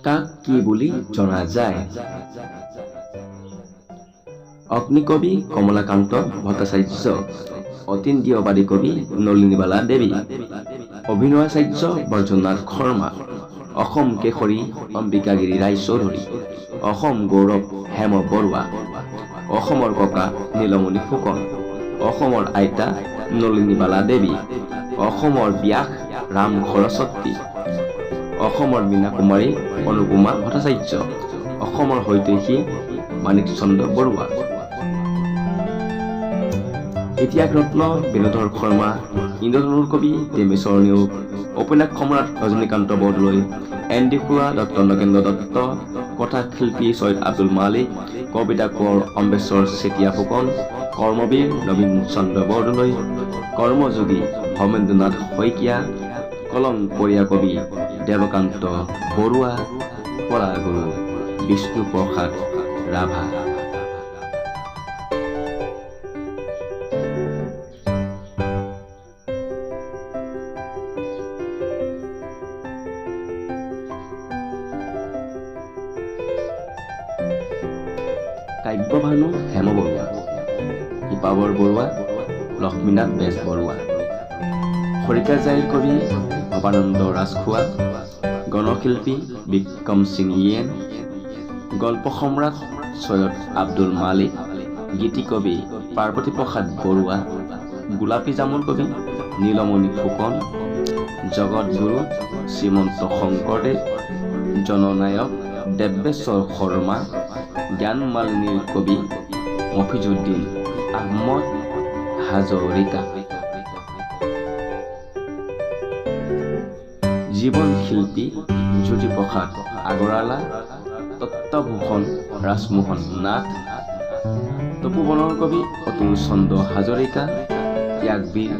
কাক কি বুলি জনা যায়? অগ্নিকবি কমলাকান্ত ভট্টাচাৰ্য, অতীন্দ্ৰিয়বাদী কবি নলিনীবালা দেৱী, অভিনয়াচাৰ্য বৈদ্যনাথ শৰ্মা, অসম কেশৰী অম্বিকাগিৰি ৰায়চৌধুৰী, অসম গৌৰৱ হেম বৰুৱা, অসমৰ ককা নীলমণি ফুকন, অসমৰ আইতা নলিনীবালা দেৱী, অসমৰ ব্যাস ৰাম সৰস্বতী, অসমৰ মীনা কুমাৰী অনুপমা ভট্টাচাৰ্য, অসমৰ হৈতৈষী মাণিক চন্দ্ৰ বৰুৱা। ইতিহাস ৰত্ন বিনোদৰ শৰ্মা, ইন্দ্ৰধনুৰ কবি ডিম্বেশ্বৰ নেওগ, উপন্যাস সম্ৰাট ৰজনীকান্ত বৰদলৈ, এন.ডি. খুৰা ডক্টৰ নগেন্দ্ৰ দত্ত, কথা শিল্পী চৈয়দ আব্দুল মালিক, কবিতা কোঁৱৰ অম্বেশ্বৰ চেতিয়া ফুকন, কৰ্মবীৰ নবীন চন্দ্ৰ বৰদলৈ, কৰ্মযোগী ভৱেন্দ্ৰনাথ শইকীয়া, কলংপৰীয়া কবি দেৱকান্ত বৰুৱা, কলাগুৰু বিষ্ণুপ্ৰসাদ ৰাভা। কাব্যভানু হেম বৰুৱা, ইপাবৰ বৰুৱা, লক্ষ্মীনাথ বেজবৰুৱা, খৰিকাজাইৰ কবি ভৱানন্দ ৰাজখোৱা, গণশিল্পী বিক্ৰম সিং ইয়েন, গল্প সম্ৰাট চৈয়দ আব্দুল মালিক, গীতিকবি পাৰ্বতী প্ৰসাদ বৰুৱা, গোলাপী জামুৰ কবি নীলমণি ফুকন, জগতগুৰু শ্ৰীমন্ত শংকৰদেৱ, জননায়ক দেৱেশ্বৰ শৰ্মা, জ্ঞানমালিনীৰ কবি মফিজুদ্দিন আহমদ হাজৰিকা। জীৱন শিল্পী জ্যোতিপ্ৰসাদ আগৰৱালা, তত্ত্বভূষণ ৰাজমোহন নাথ, তপোবনৰ কবি অতুল চন্দ্ৰ হাজৰিকা, ত্যাগবীৰ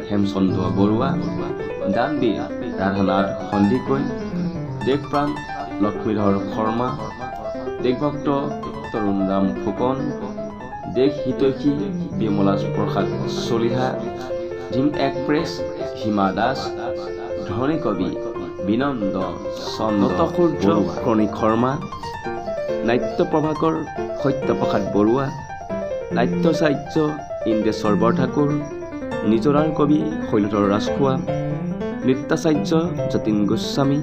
হেমচন্দ্ৰ বৰুৱা, দানবীৰ ৰাধানাথ সন্দিকৈ, দেশপ্ৰাণ লক্ষ্মীধৰ শৰ্মা, দেশভক্ত তৰুণৰাম ফুকন, দেশ হিতৈষী বিমলা প্ৰসাদ চলিহা, ধিম এক্সপ্ৰেছ হিমা দাস, ধনী কবি বিনন্দ চন্দ্ৰ ক্ৰণিক শৰ্মা, নাট্য প্ৰভাকৰ সত্যপ্ৰসাদ বৰুৱা, নাট্যাচাৰ্য ইন্দ্ৰেশ্বৰ বৰঠাকুৰ, নিজৰাৰ কবি শৈলধৰ ৰাজখোৱা, নৃত্যাচাৰ্য যতীন গোস্বামী,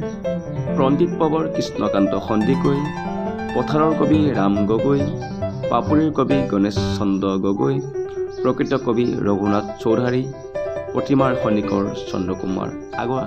পণ্ডিত পৱৰ কৃষ্ণকান্ত সন্দিকৈ, পথাৰৰ কবি ৰাম গগৈ, পাপুৰীৰ কবি গণেশ চন্দ্ৰ গগৈ, প্ৰকৃত কবি ৰঘুনাথ চৌধাৰী, প্ৰতিমাৰ খনিকৰ চন্দ্ৰকুমাৰ আগৰৱালা।